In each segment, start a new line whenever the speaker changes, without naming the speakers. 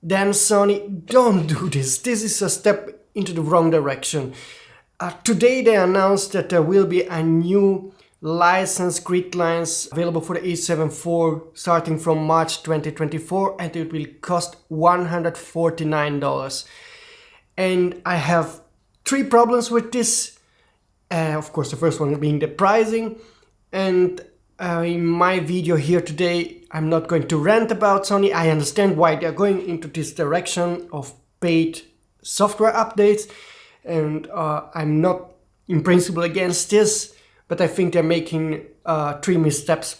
then Sony, don't do this. This is a step into the wrong direction. Today they announced that there will be a new licensed grid lines available for the A7 IV starting from March 2024, and it will cost $149. And I have three problems with this. Of course, the first one being the pricing. And in my video here today, I'm not going to rant about Sony. I understand why they're going into this direction of paid software updates. And I'm not in principle against this, but I think they're making three missteps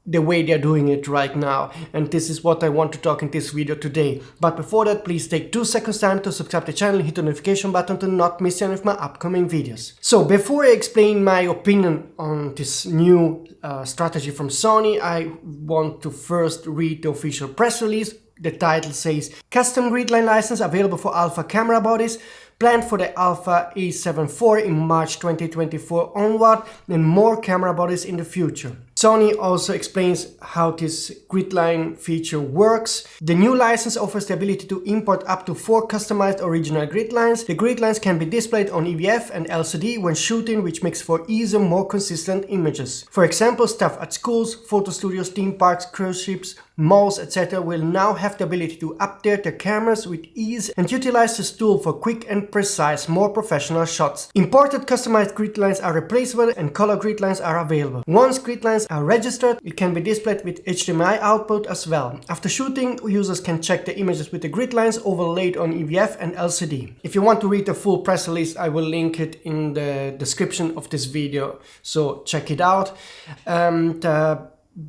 the way they're doing it right now. And this is what I want to talk in this video today. But before that, please take 2 seconds time to subscribe to the channel and hit the notification button to not miss any of my upcoming videos. So before I explain my opinion on this new strategy from Sony, I want to first read the official press release. The title says, custom gridline license available for alpha camera bodies, planned for the Alpha A7 IV in March 2024 onward, and more camera bodies in the future. Sony also explains how this gridline feature works. The new license offers the ability to import up to 4 customized original gridlines. The gridlines can be displayed on EVF and LCD when shooting, which makes for easier, more consistent images. For example, staff at schools, photo studios, theme parks, cruise ships, malls, etc. will now have the ability to update their cameras with ease and utilize this tool for quick and precise, more professional shots. Imported customized gridlines are replaceable and color gridlines are available. Once gridlines are registered, it can be displayed with HDMI output as well. After shooting, users can check the images with the gridlines overlaid on EVF and LCD. If you want to read the full press release, I will link it in the description of this video, so check it out. And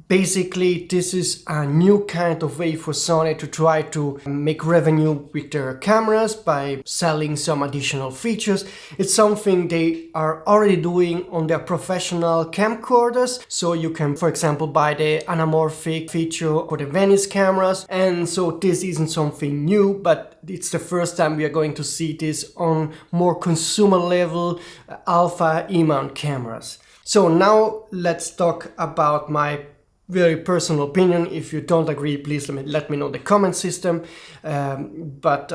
basically, this is a new kind of way for Sony to try to make revenue with their cameras by selling some additional features. It's something they are already doing on their professional camcorders. So you can, for example, buy the anamorphic feature for the Venice cameras. And so this isn't something new, but it's the first time we are going to see this on more consumer level alpha E-mount cameras. So now let's talk about my very personal opinion. If you don't agree, please let me know in the comment system. But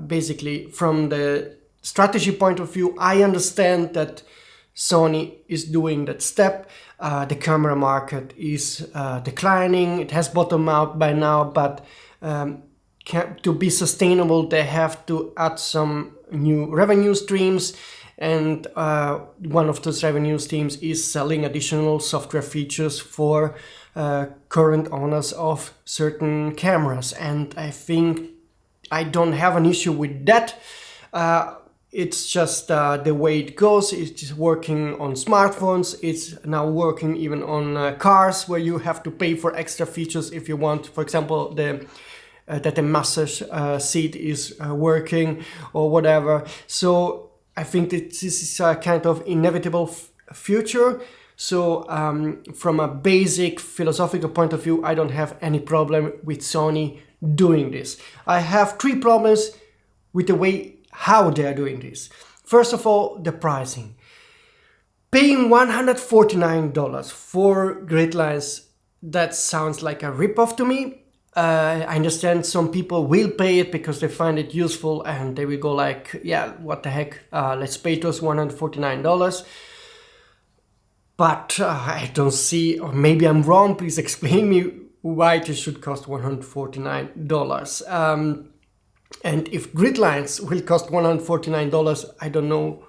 basically, from the strategy point of view, I understand that Sony is doing that step. The camera market is declining. It has bottomed out by now, but to be sustainable, they have to add some new revenue streams. And one of those revenue streams is selling additional software features for current owners of certain cameras. And I think I don't have an issue with that. It's just the way it goes. It's working on smartphones. It's now working even on cars, where you have to pay for extra features if you want, for example, that the massage seat is working or whatever. So I think that this is a kind of inevitable future. So from a basic philosophical point of view, I don't have any problem with Sony doing this. I have 3 problems with the way how they are doing this. First of all, the pricing. Paying $149 for gridlines, that sounds like a ripoff to me. I understand some people will pay it because they find it useful and they will go like, yeah, what the heck, let's pay those $149. But I don't see, or maybe I'm wrong, please explain me why it should cost $149. And if gridlines will cost $149, I don't know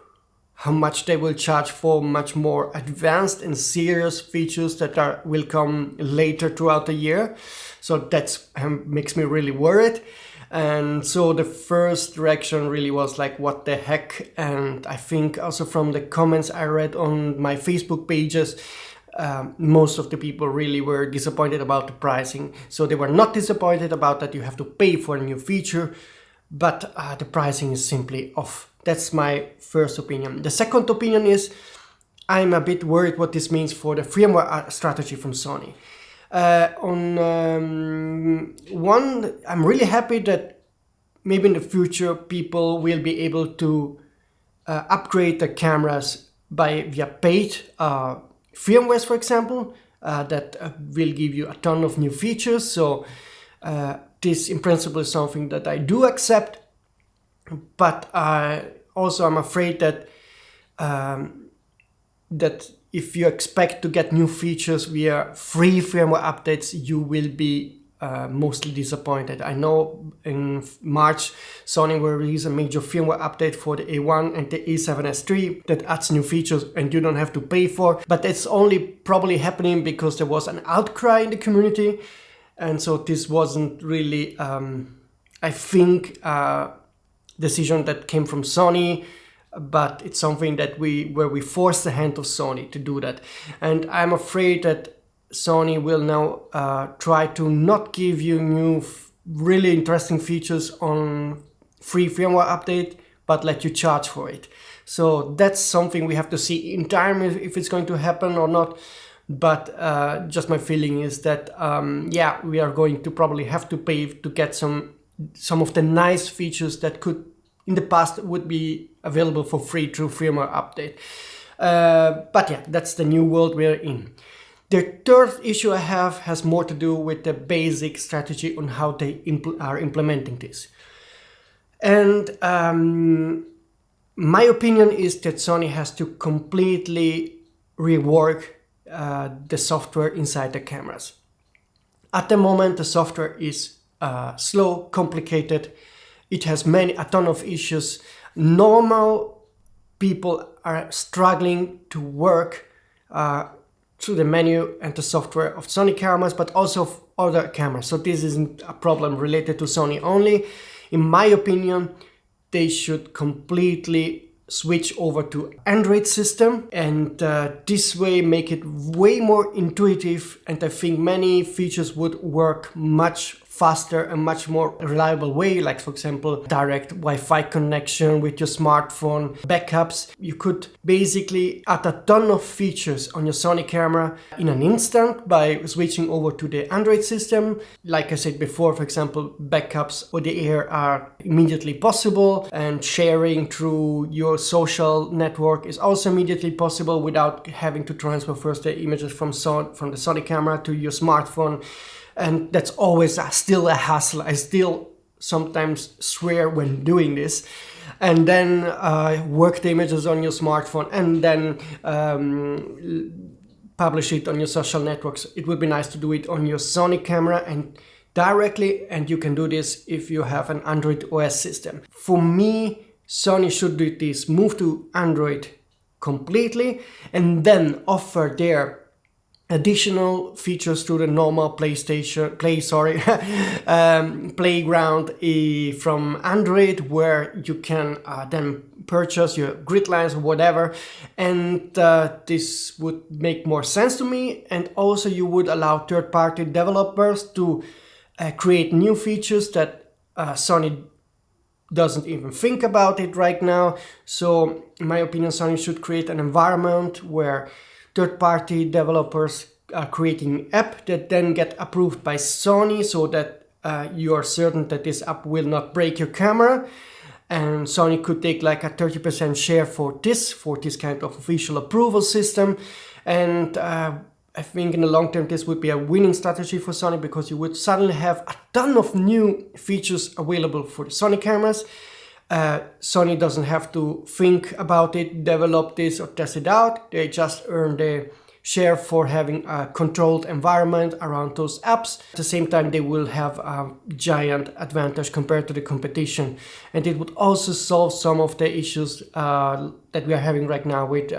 how much they will charge for much more advanced and serious features that will come later throughout the year. So that makes me really worried. And so the first reaction really was like, what the heck? And I think also from the comments I read on my Facebook pages, most of the people really were disappointed about the pricing. So they were not disappointed about that you have to pay for a new feature, but the pricing is simply off. That's my first opinion. The second opinion is I'm a bit worried what this means for the firmware strategy from Sony. One, I'm really happy that maybe in the future people will be able to upgrade the cameras via paid firmwares, for example, that will give you a ton of new features. So this in principle is something that I do accept, but also I'm afraid that that if you expect to get new features via free firmware updates, you will be mostly disappointed. I know in March Sony will release a major firmware update for the A1 and the A7S III that adds new features and you don't have to pay for, but it's only probably happening because there was an outcry in the community, and so this wasn't really I think decision that came from Sony, but it's something that where we force the hand of Sony to do that. And I'm afraid that Sony will now try to not give you new really interesting features on free firmware update, but let you charge for it. So that's something we have to see in time if it's going to happen or not. But just my feeling is that yeah, we are going to probably have to pay to get some of the nice features that could in the past would be available for free through firmware update. But yeah, that's the new world we're in. The third issue I have has more to do with the basic strategy on how they are implementing this. And my opinion is that Sony has to completely rework the software inside the cameras. At the moment, the software is slow, complicated. It has a ton of issues. Normal people are struggling to work through the menu and the software of Sony cameras, but also of other cameras. So this isn't a problem related to Sony only. In my opinion, they should completely switch over to Android system, and this way make it way more intuitive, and I think many features would work much faster and much more reliable way, like for example direct Wi-Fi connection with your smartphone, backups. You could basically add a ton of features on your Sony camera in an instant by switching over to the Android system. Like I said before, for example, backups over the air are immediately possible, and sharing through your social network is also immediately possible without having to transfer first the images from the Sony camera to your smartphone. And that's always still a hassle. I still sometimes swear when doing this. And then work the images on your smartphone and then publish it on your social networks. It would be nice to do it on your Sony camera and directly, and you can do this if you have an Android OS system. For me, Sony should do this, move to Android completely, and then offer their additional features to the normal playground from Android, where you can then purchase your grid lines or whatever, and this would make more sense to me. And also you would allow third-party developers to create new features that Sony doesn't even think about it right now. So in my opinion, Sony should create an environment where third-party developers are creating app that then get approved by Sony, so that you are certain that this app will not break your camera. And Sony could take like a 30% share for this kind of official approval system. And I think in the long term this would be a winning strategy for Sony, because you would suddenly have a ton of new features available for the Sony cameras. Sony doesn't have to think about it, develop this or test it out. They just earn the share for having a controlled environment around those apps. At the same time, they will have a giant advantage compared to the competition. And it would also solve some of the issues that we are having right now with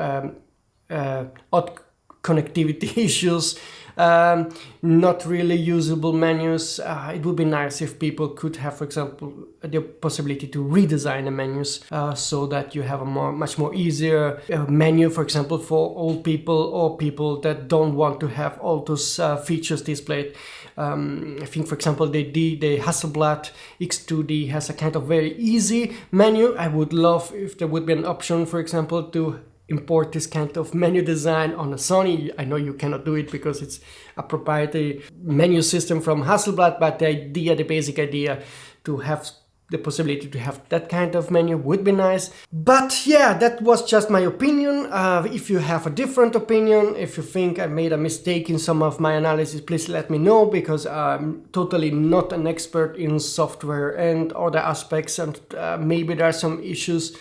odd connectivity issues, not really usable menus. It would be nice if people could have, for example, the possibility to redesign the menus so that you have a much more easier menu, for example, for old people or people that don't want to have all those features displayed. I think, for example, the Hasselblad X2D has a kind of very easy menu. I would love if there would be an option, for example, to import this kind of menu design on a Sony. I know you cannot do it because it's a proprietary menu system from Hasselblad, but the basic idea to have the possibility to have that kind of menu would be nice. But yeah, that was just my opinion. If you have a different opinion, if you think I made a mistake in some of my analysis, please let me know, because I'm totally not an expert in software and other aspects, and maybe there are some issues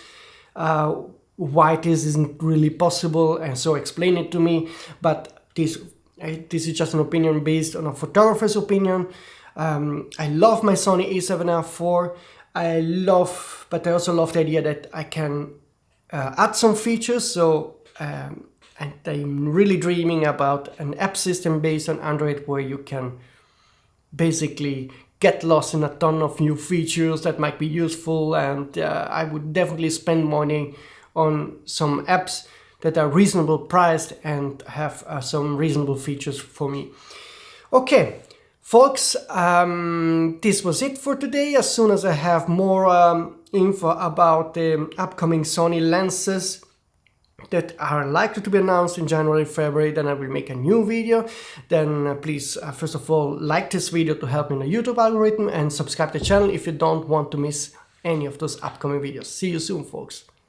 why this isn't really possible, and so explain it to me. But this is just an opinion based on a photographer's opinion. I love my Sony a7R IV. But I also love the idea that I can add some features. So, and I'm really dreaming about an app system based on Android where you can basically get lost in a ton of new features that might be useful. And I would definitely spend money on some apps that are reasonable priced and have some reasonable features for me. Okay, folks, this was it for today. As soon as I have more info about the upcoming Sony lenses that are likely to be announced in January, February, then I will make a new video. Then please, first of all, like this video to help me in the YouTube algorithm, and subscribe to the channel if you don't want to miss any of those upcoming videos. See you soon, folks.